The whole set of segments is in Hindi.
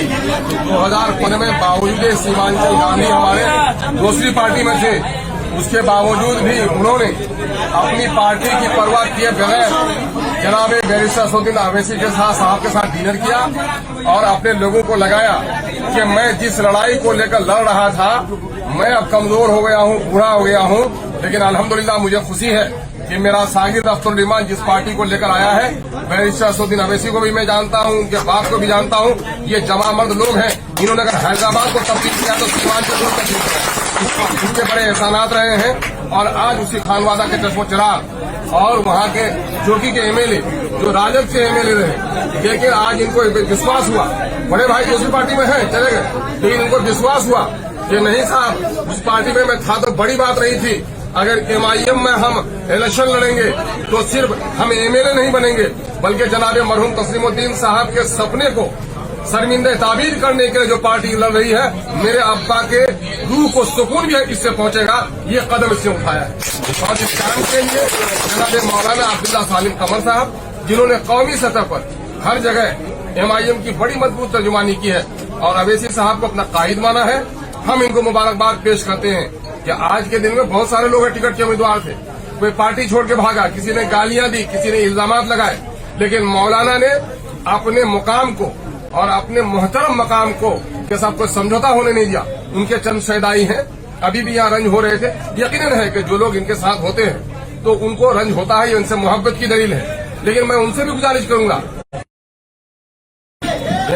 थी 2015 में, बावजूद सीमांचल गांधी हमारे दूसरी पार्टी में थे, उसके बावजूद भी उन्होंने अपनी पार्टी की परवाह किए बगैर जनाब बैरिस्टर असदुद्दीन अवैसी के साहब के साथ डिनर किया और अपने लोगों को लगाया कि मैं जिस लड़ाई को लेकर लड़ रहा था, मैं अब कमजोर हो गया हूं, बूढ़ा हो गया हूं, लेकिन अल्हम्दुलिल्लाह मुझे खुशी है कि मेरा सागिर अख्तर ईमान जिस पार्टी को लेकर आया है, बैरिस्टर असदुद्दीन अवैसी को भी मैं जानता हूं, उनके बाप को भी जानता हूं। ये जमामर्द लोग हैं, इन्होंने अगर हैदराबाद को तब्दील किया तो सीमांचल को तब्दील किया, इनके बड़े एहसानात रहे हैं। और आज उसी खानवादा के चश्मो चिराग और वहां के चौकी के एमएलए जो राजद से एमएलए रहे, लेकिन आज इनको विश्वास हुआ, बड़े भाई दूसरी पार्टी में है चले गए, लेकिन इनको विश्वास हुआ कि नहीं साहब, उस पार्टी में मैं था तो बड़ी बात रही थी, अगर एमआईएम में हम इलेक्शन लड़ेंगे तो सिर्फ हम एमएलए नहीं बनेंगे, बल्कि जनाब मरहूम तस्लीमुद्दीन साहब के सपने को शर्मिंदा ताबीर करने के लिए जो पार्टी लड़ रही है, मेरे अब्बा के रूह को सुकून भी इससे पहुंचेगा, ये कदम इससे उठाया है। और इस काम के लिए जनाब मौलाना अब्दुल्ला सालिम कमर साहब, जिन्होंने कौमी सतह पर हर जगह एमआईएम की बड़ी मजबूत तर्जुमानी की है और अवैसी साहब को अपना कायद माना है, हम इनको मुबारकबाद पेश करते हैं कि आज के दिन में बहुत सारे लोग टिकट के उम्मीदवार थे, कोई पार्टी छोड़ के भागा, किसी ने गालियां दी, किसी ने इल्जामात लगाए, लेकिन मौलाना ने अपने मुकाम को और अपने मोहतरम मकाम को के साथ कोई समझौता होने नहीं दिया। उनके चंद शहदाई हैं, अभी भी यहाँ रंज हो रहे थे। यकीनन है कि जो लोग इनके साथ होते हैं तो उनको रंज होता है, ये उनसे मोहब्बत की दलील है, लेकिन मैं उनसे भी गुजारिश करूंगा,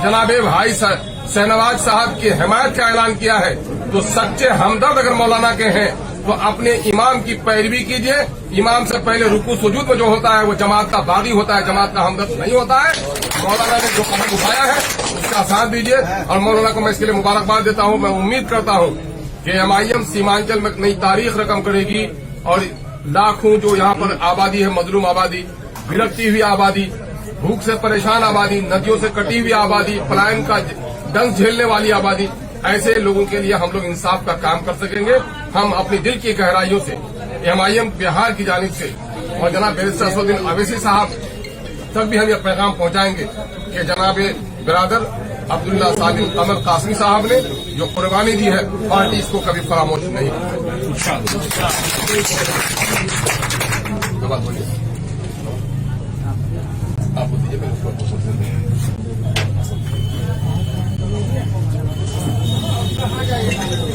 जनाबे भाई शहनवाज साहब की हिमायत का ऐलान किया है, तो सच्चे हमदर्द अगर मौलाना के हैं तो अपने इमाम की पैरवी कीजिए। इमाम से पहले रुकू सुजूद में जो होता है वो जमात का बागी होता है, जमात का हमदर्द नहीं होता है। मौलाना ने जो कदम उठाया है उसका साथ दीजिए और मौलाना को मैं इसके लिए मुबारकबाद देता हूं। मैं उम्मीद करता हूं कि एमआईएम सीमांचल में नई तारीख रकम करेगी और लाखों जो यहाँ पर आबादी है, मजलूम आबादी, भिड़कती हुई आबादी, भूख से परेशान आबादी, नदियों से कटी हुई आबादी, पलायन का दंश झेलने वाली आबादी, ऐसे लोगों के लिए हम लोग इंसाफ का काम कर सकेंगे। हम अपनी दिल की गहराइयों से एमआईएम बिहार की जानिब से और जनाब बैरिस्टर असदुद्दीन अवैसी साहब तक भी हम यह पैगाम पहुंचाएंगे कि जनाब बिरादर अब्दुल्ला सालिम कमर कासमी साहब ने जो कुर्बानी दी है, पार्टी इसको कभी फरामोश नहीं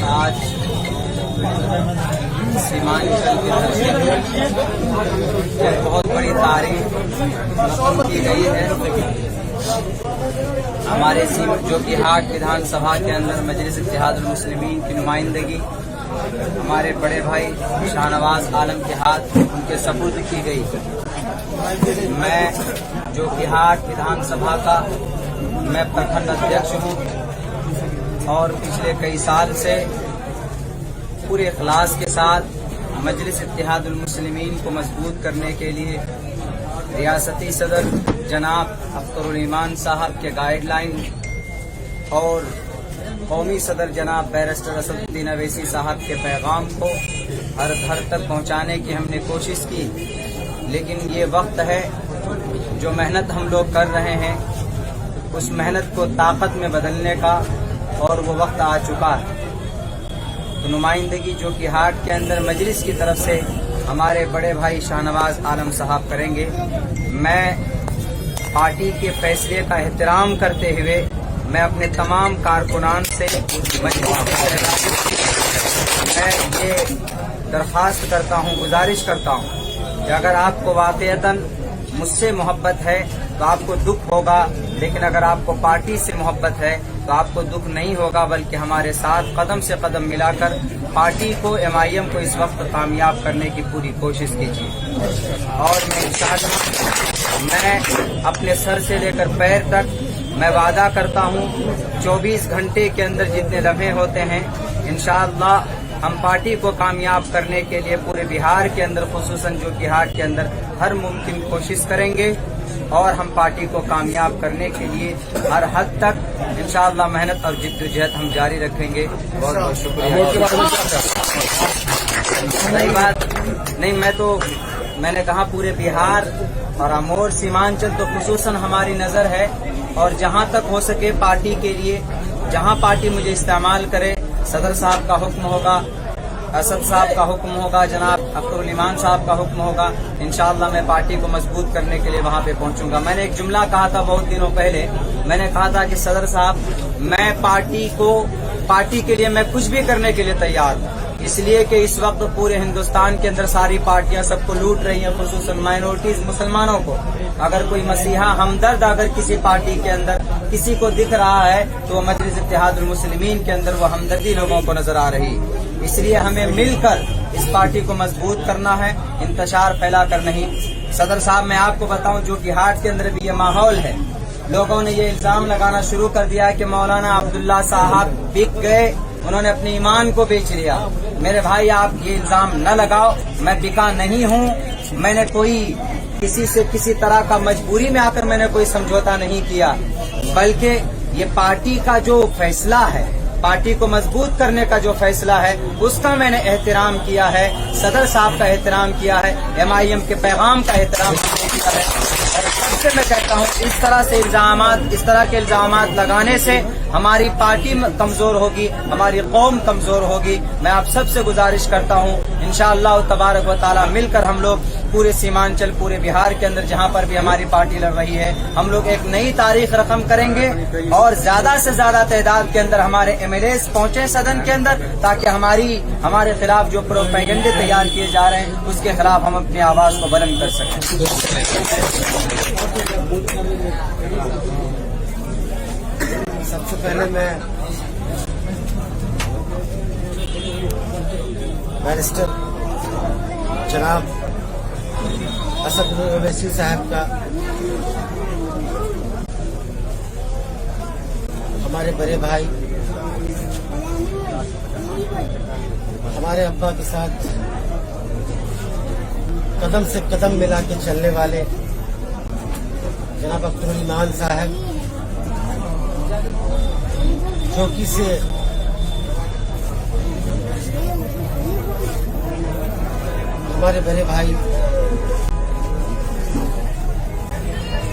आज सीमांचल की धरती एक बहुत बड़ी तारीख नक़ल की गई है। हमारे जोकीहाट विधानसभा के अंदर मजलिस इत्तेहादुल मुस्लिमीन की नुमाइंदगी हमारे बड़े भाई शाहनवाज आलम के हाथ उनके सपुर्द की गई। मैं जोकीहाट विधानसभा का मैं प्रखंड अध्यक्ष हूँ और पिछले कई साल से पूरे इखलास के साथ मजलिस इत्तेहादुल मुस्लिमीन को मजबूत करने के लिए रियासती सदर जनाब अख्तरुल ईमान साहब के गाइडलाइन और कौमी सदर जनाब बैरिस्टर असदुद्दीन अवैसी साहब के पैगाम को हर घर तक पहुंचाने की हमने कोशिश की। लेकिन ये वक्त है, जो मेहनत हम लोग कर रहे हैं उस मेहनत को ताकत में बदलने का, और वो वक्त आ चुका है। तो नुमाइंदगी जोकीहाट के अंदर मजलिस की तरफ से हमारे बड़े भाई शाहनवाज आलम साहब करेंगे। मैं पार्टी के फैसले का एहतराम करते हुए मैं अपने तमाम कारकुनान से मैं ये दरख्वास्त करता हूँ, गुजारिश करता हूँ कि अगर आपको वाकईतन मुझसे मोहब्बत है तो आपको दुख होगा, लेकिन अगर आपको पार्टी से मोहब्बत है तो आपको दुख नहीं होगा, बल्कि हमारे साथ कदम से कदम मिलाकर पार्टी को, एमआईएम को इस वक्त कामयाब करने की पूरी कोशिश कीजिए। और मैं इंशाअल्लाह मैं अपने सर से लेकर पैर तक मैं वादा करता हूँ 24 घंटे के अंदर जितने लम्हे होते हैं इंशाअल्लाह हम पार्टी को कामयाब करने के लिए पूरे बिहार के अंदर, खुसूसन जोकीहाट के अंदर हर मुमकिन कोशिश करेंगे और हम पार्टी को कामयाब करने के लिए हर हद तक इंशाअल्लाह मेहनत और जिद्दोजहद हम जारी रखेंगे। बहुत बहुत शुक्रिया। सही बात नहीं, मैंने कहा पूरे बिहार और अमोर सीमांचल तो खुसूसन हमारी नज़र है। और जहां तक हो सके पार्टी के लिए, जहां पार्टी मुझे इस्तेमाल करे, सदर साहब का हुक्म होगा, असद साहब का हुक्म होगा, जनाब अख्तरुल ईमान साहब का हुक्म होगा, इंशाअल्लाह मैं पार्टी को मजबूत करने के लिए वहां पे पहुंचूंगा। मैंने एक जुमला कहा था बहुत दिनों पहले, मैंने कहा था कि सदर साहब, मैं पार्टी के लिए मैं कुछ भी करने के लिए तैयार हूँ, इसलिए कि इस वक्त पूरे हिंदुस्तान के अंदर सारी पार्टियां सबको लूट रही हैं, खुसूसन माइनॉरिटीज मुसलमानों को। अगर कोई मसीहा हमदर्द अगर किसी पार्टी के अंदर किसी को दिख रहा है तो मजलिस इत्तेहादुल मुस्लिमीन के अंदर वो हमदर्दी लोगों को नजर आ रही है। इसलिए हमें मिलकर इस पार्टी को मजबूत करना है, इंतशार फैलाकर नहीं। सदर साहब, मैं आपको बताऊं, जो कि हाट के अंदर भी ये माहौल है, लोगों ने ये इल्जाम लगाना शुरू कर दिया है कि मौलाना अब्दुल्ला साहब बिक गए, उन्होंने अपने ईमान को बेच लिया। मेरे भाई, आप ये इल्जाम न लगाओ, मैं बिका नहीं हूँ। मैंने कोई किसी से किसी तरह का मजबूरी में आकर मैंने कोई समझौता नहीं किया, बल्कि ये पार्टी का जो फैसला है, पार्टी को मजबूत करने का जो फैसला है, उसका मैंने एहतराम किया है, सदर साहब का एहतराम किया है, MIM के पैगाम का एहतराम किया है। और सबसे मैं कहता हूँ, इस तरह के इल्जामात लगाने से हमारी पार्टी कमजोर होगी, हमारी कौम कमजोर होगी। मैं आप सबसे गुजारिश करता हूँ, इंशाअल्लाह तबारक व तआला मिलकर हम लोग पूरे सीमांचल, पूरे बिहार के अंदर जहाँ पर भी हमारी पार्टी लड़ रही है, हम लोग एक नई तारीख रकम करेंगे और ज्यादा से ज्यादा तादाद के अंदर हमारे MLAs पहुंचे सदन के अंदर, ताकि हमारे खिलाफ जो प्रोपेगेंडे तैयार किए जा रहे हैं उसके खिलाफ हम अपनी आवाज को बुलंद कर सकें। सबसे पहले मैं बैरिस्टर जनाब असद ओवैसी साहब का, हमारे बड़े भाई, हमारे अब्बा के साथ कदम से कदम मिला के चलने वाले जनाब अख्तरुल ईमान साहब, चौकी से हमारे बड़े भाई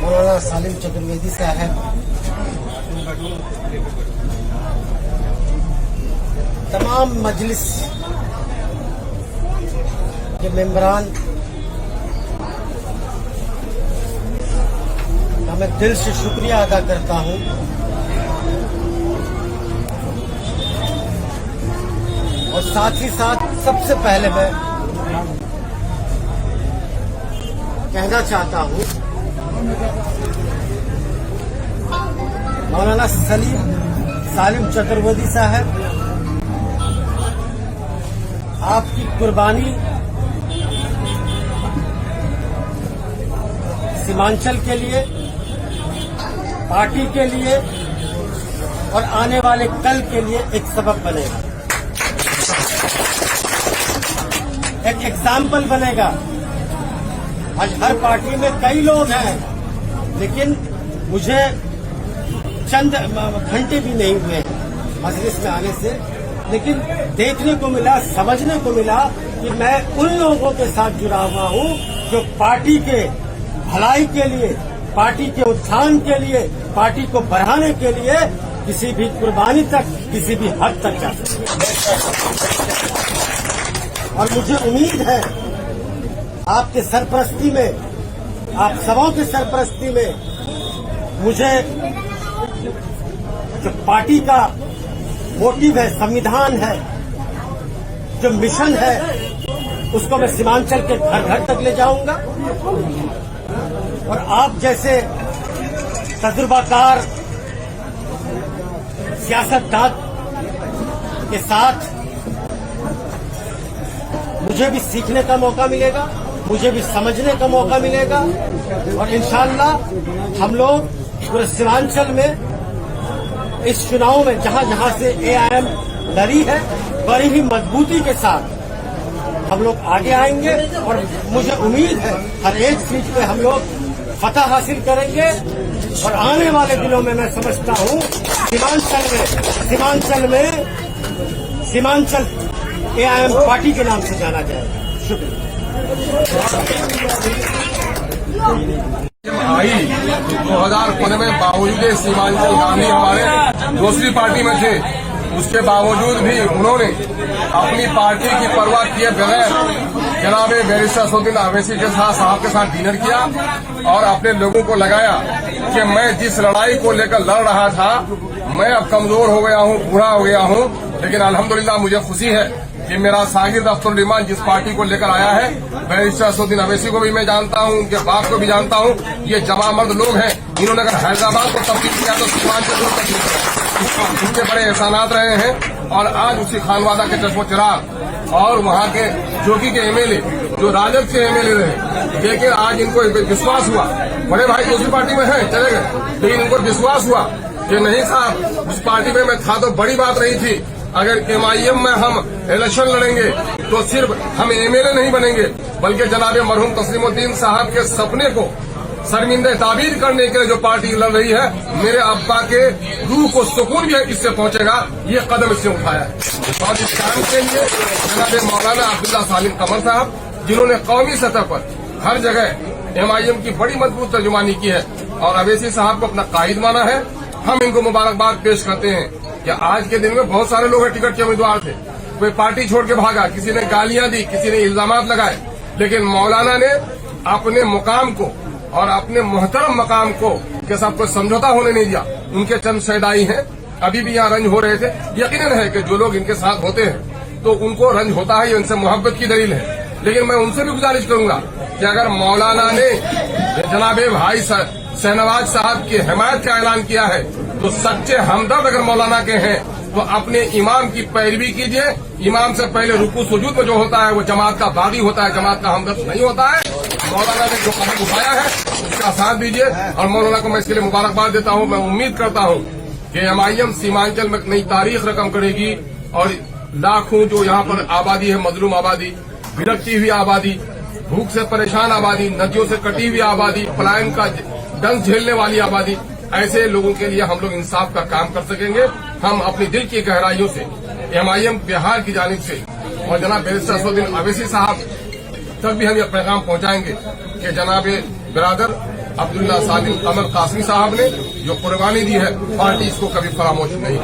मौलाना सालिम चतुर्वेदी साहब, तमाम मजलिस के मेंबरान का मैं दिल से शुक्रिया अदा करता हूं। और साथ ही साथ सबसे पहले मैं कहना चाहता हूं, मौलाना सालिम चतुर्वेदी साहब, आपकी कुर्बानी सीमांचल के लिए, पार्टी के लिए और आने वाले कल के लिए एक सबक बनेगा, एक एग्जाम्पल बनेगा। आज हर पार्टी में कई लोग हैं, लेकिन मुझे चंद घंटे भी नहीं हुए मजलिस में आने से, लेकिन देखने को मिला, समझने को मिला कि मैं उन लोगों के साथ जुड़ा हुआ हूं जो पार्टी के भलाई के लिए, पार्टी के उत्थान के लिए, पार्टी को बढ़ाने के लिए किसी भी कुर्बानी तक, किसी भी हद तक जा सकते। और मुझे उम्मीद है आपके सरपरस्ती में, आप सबों के सरपरस्ती में, मुझे जो पार्टी का मोटिव है, संविधान है, जो मिशन है, उसको मैं सीमांचल के घर घर तक ले जाऊंगा। और आप जैसे तजुर्बाकार सियासतदान के साथ मुझे भी सीखने का मौका मिलेगा, मुझे भी समझने का मौका मिलेगा। और इंशाअल्लाह हम लोग पूरे सीमांचल में इस चुनाव में जहां जहां से AIM लड़ी है, बड़ी ही मजबूती के साथ हम लोग आगे आएंगे। और मुझे उम्मीद है हर एक सीट पे हम लोग फतह हासिल करेंगे। और आने वाले दिनों में मैं समझता हूं सीमांचल AIM पार्टी के नाम से जाना जाएगा। शुक्रिया। आई 2015 में बावजूद सीमांचल गांधी हमारे दूसरी पार्टी में थे, उसके बावजूद भी उन्होंने अपनी पार्टी की परवाह किए बगैर जनाब बैरिस्टर असदुद्दीन अवैसी के साहब के साथ डिनर किया और अपने लोगों को लगाया कि मैं जिस लड़ाई को लेकर लड़ रहा था, मैं अब कमजोर हो गया हूं, बूढ़ा हो गया हूं, लेकिन अल्हम्दुलिल्लाह मुझे खुशी है कि मेरा सागिर्द अख्तरुल ईमान जिस पार्टी को लेकर आया है, बैरिस्टर असदुद्दीन अवैसी को भी मैं जानता हूं, उनके बाप को भी जानता हूं। ये जमामर्द लोग हैं, इन्होंने अगर हैदराबाद को तब्दील किया तो सीमांचल को तब्दील किया। उनके बड़े एहसानात रहे हैं और आज उसी खानवादा के चश्मो चिराग और वहां के जोगी के एमएलए जो राजद के एमएलए रहे, लेकिन आज इनको विश्वास हुआ, बड़े भाई दूसरी पार्टी में है चले गए, लेकिन इनको विश्वास हुआ कि नहीं साहब उस पार्टी में मैं था तो बड़ी बात रही थी, अगर MIM में हम इलेक्शन लड़ेंगे तो सिर्फ हम एमएलए नहीं बनेंगे बल्कि जनाब मरहूम तस्लीमुद्दीन साहब के सपने को शर्मिंदे ताबीर करने के लिए जो पार्टी लड़ रही है, मेरे अब्बा के रूह को सुकून भी इससे पहुंचेगा, ये कदम इससे उठाया है। और इस काम के लिए जनाब मौलाना अब्दुल्ला सालिम कमर साहब, जिन्होंने कौमी सतह पर हर जगह MIM की बड़ी मजबूत तर्जुमानी की है और अवैसी साहब को अपना कायद माना है, हम इनको मुबारकबाद पेश करते हैं कि आज के दिन में बहुत सारे लोग टिकट के उम्मीदवार थे, कोई पार्टी छोड़ के भागा, किसी ने गालियां दी, किसी ने इल्जामात लगाए, लेकिन मौलाना ने अपने मुकाम को और अपने मोहतरम मकाम को के साथ कोई समझौता होने नहीं दिया। उनके चंद शहदाई हैं, अभी भी यहाँ रंज हो रहे थे। यकीनन है कि जो लोग इनके साथ होते हैं तो उनको रंज होता है, ये उनसे मोहब्बत की दलील है, लेकिन मैं उनसे भी गुजारिश करूंगा कि अगर मौलाना ने जनाबे भाई शहनवाज साहब की हिमायत का ऐलान किया है तो सच्चे हमदर्द अगर मौलाना के हैं तो अपने इमाम की पैरवी कीजिए। इमाम से पहले रुकू सुजूद में जो होता है वो जमात का बागी होता है, जमात का हमदर्द नहीं होता है। मौलाना ने जो कदम उठाया है उसका साथ दीजिए और मौलाना को मैं इसके लिए मुबारकबाद देता हूं। मैं उम्मीद करता हूं कि MIM सीमांचल में नई तारीख रकम करेगी और लाखों जो यहाँ पर आबादी है, मजलूम आबादी, भिड़कती हुई आबादी, भूख से परेशान आबादी, नदियों से कटी हुई आबादी, पलायन का दंश झेलने वाली आबादी, ऐसे लोगों के लिए हम लोग इंसाफ का काम कर सकेंगे। हम अपनी दिल की गहराइयों से MIM बिहार की जानिब से और जनाब बैरिस्टर असदुद्दीन अवैसी साहब तक भी हम यह पैगाम पहुंचाएंगे कि जनाब बिरादर अब्दुल्ला सालिम कमर कासमी साहब ने जो कुर्बानी दी है, पार्टी इसको कभी फरामोश नहीं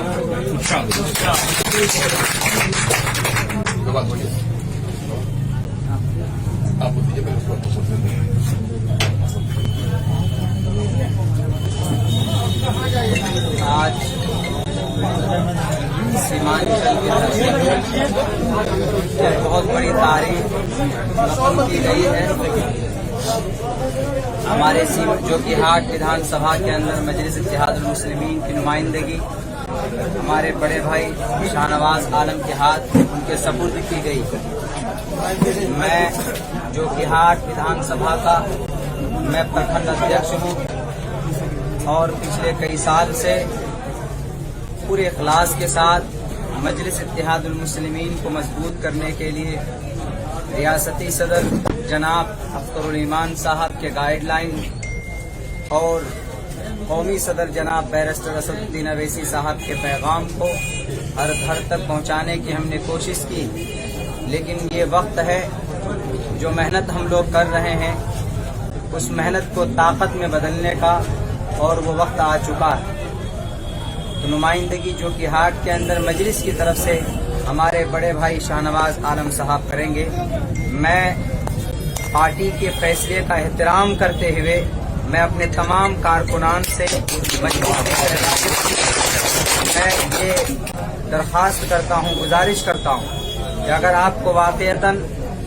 आज सीमांचल की धरती पर बहुत बड़ी तारीख रकम की गई है। हमारे जोकीहाट विधानसभा के अंदर मजलिस इत्तेहादुल मुस्लिमीन की नुमाइंदगी हमारे बड़े भाई शाहनवाज आलम के हाथ उनके सपुर्द की गई। मैं जोकीहाट विधानसभा का मैं प्रखंड अध्यक्ष हूँ और पिछले कई साल से पूरे इखलास के साथ मजलिस इत्तेहादुल मुस्लिमीन को मजबूत करने के लिए रियासती सदर जनाब अख्तरुल ईमान साहब के गाइडलाइन और कौमी सदर जनाब बैरिस्टर असदुद्दीन अवैसी साहब के पैगाम को हर घर तक पहुंचाने की हमने कोशिश की। लेकिन ये वक्त है जो मेहनत हम लोग कर रहे हैं उस मेहनत को ताकत में बदलने का और वो वक्त आ चुका है। तो नुमाइंदगी जोकीहाट के अंदर मजलिस की तरफ से हमारे बड़े भाई शाहनवाज आलम साहब करेंगे। मैं पार्टी के फैसले का एहतराम करते हुए मैं अपने तमाम कारकुनान से मैं ये दरख्वास्त करता हूँ, गुजारिश करता हूँ कि अगर आपको वाकईतन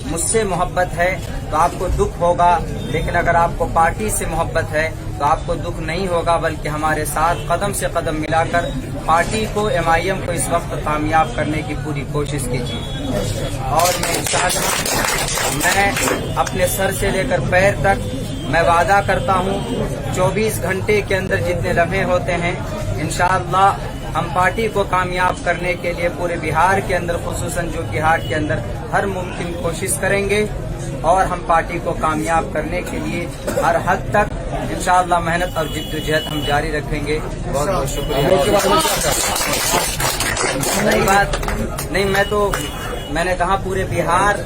मुझसे मोहब्बत है तो आपको दुख होगा, लेकिन अगर आपको पार्टी से मोहब्बत है तो आपको दुख नहीं होगा, बल्कि हमारे साथ कदम से कदम मिलाकर पार्टी को MIM को इस वक्त कामयाब करने की पूरी कोशिश कीजिए। और मैं इंशाअल्लाह मैं अपने सर से लेकर पैर तक मैं वादा करता हूँ 24 घंटे के अंदर जितने लम्हे होते हैं इंशाअल्लाह हम पार्टी को कामयाब करने के लिए पूरे बिहार के अंदर खुसूसन जोकीहाट के अंदर हर मुमकिन कोशिश करेंगे और हम पार्टी को कामयाब करने के लिए हर हद तक इंशाअल्लाह मेहनत और जिद्दोजहद हम जारी रखेंगे। बहुत बहुत शुक्रिया। नई बात नहीं, मैंने कहा पूरे बिहार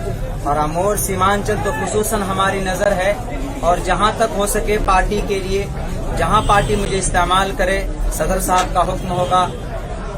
और अमोर सीमांचल तो खुसूसन हमारी नजर है और जहां तक हो सके पार्टी के लिए जहां पार्टी मुझे इस्तेमाल करे, सदर साहब का हुक्म होगा,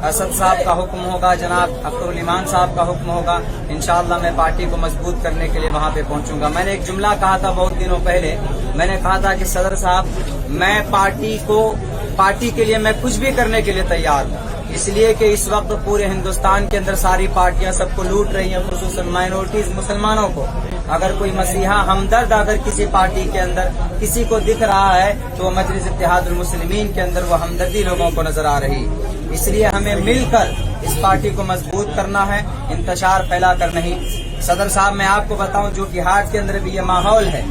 असद साहब का हुक्म होगा, जनाब अख्तरुल ईमान साहब का हुक्म होगा, इंशाअल्लाह मैं पार्टी को मजबूत करने के लिए वहां पे पहुंचूंगा। मैंने एक जुमला कहा था बहुत दिनों पहले, मैंने कहा था कि सदर साहब, मैं पार्टी के लिए मैं कुछ भी करने के लिए तैयार हूँ, इसलिए कि इस वक्त पूरे हिंदुस्तान के अंदर सारी पार्टियां सबको लूट रही हैं, खुसूसन माइनॉरिटीज मुसलमानों को। अगर कोई मसीहा हमदर्द अगर किसी पार्टी के अंदर किसी को दिख रहा है तो वो मजलिस इत्तेहादुल मुस्लिमीन के अंदर वो हमदर्दी लोगों को नजर आ रही। इसलिए हमें मिलकर इस पार्टी को मजबूत करना है, इंतशार फैला कर नहीं। सदर साहब, मैं आपको बताऊं, जो कि हाट के अंदर भी ये माहौल है,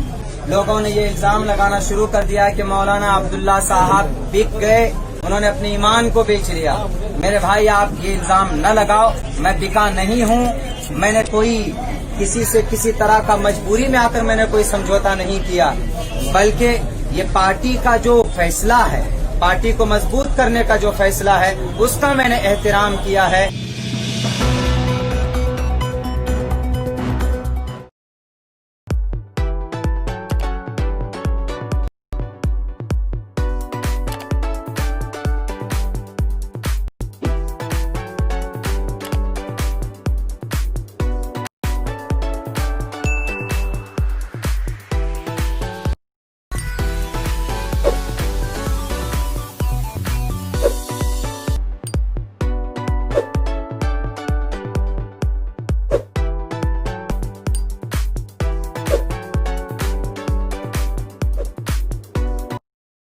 लोगों ने ये इल्जाम लगाना शुरू कर दिया है कि मौलाना अब्दुल्ला साहब बिक गए, उन्होंने अपने ईमान को बेच लिया। मेरे भाई, आप ये इल्जाम न लगाओ, मैं बिका नहीं हूँ। मैंने कोई किसी से किसी तरह का मजबूरी में आकर मैंने कोई समझौता नहीं किया, बल्कि ये पार्टी का जो फैसला है, पार्टी को मजबूत करने का जो फैसला है, उसका मैंने एहतराम किया है।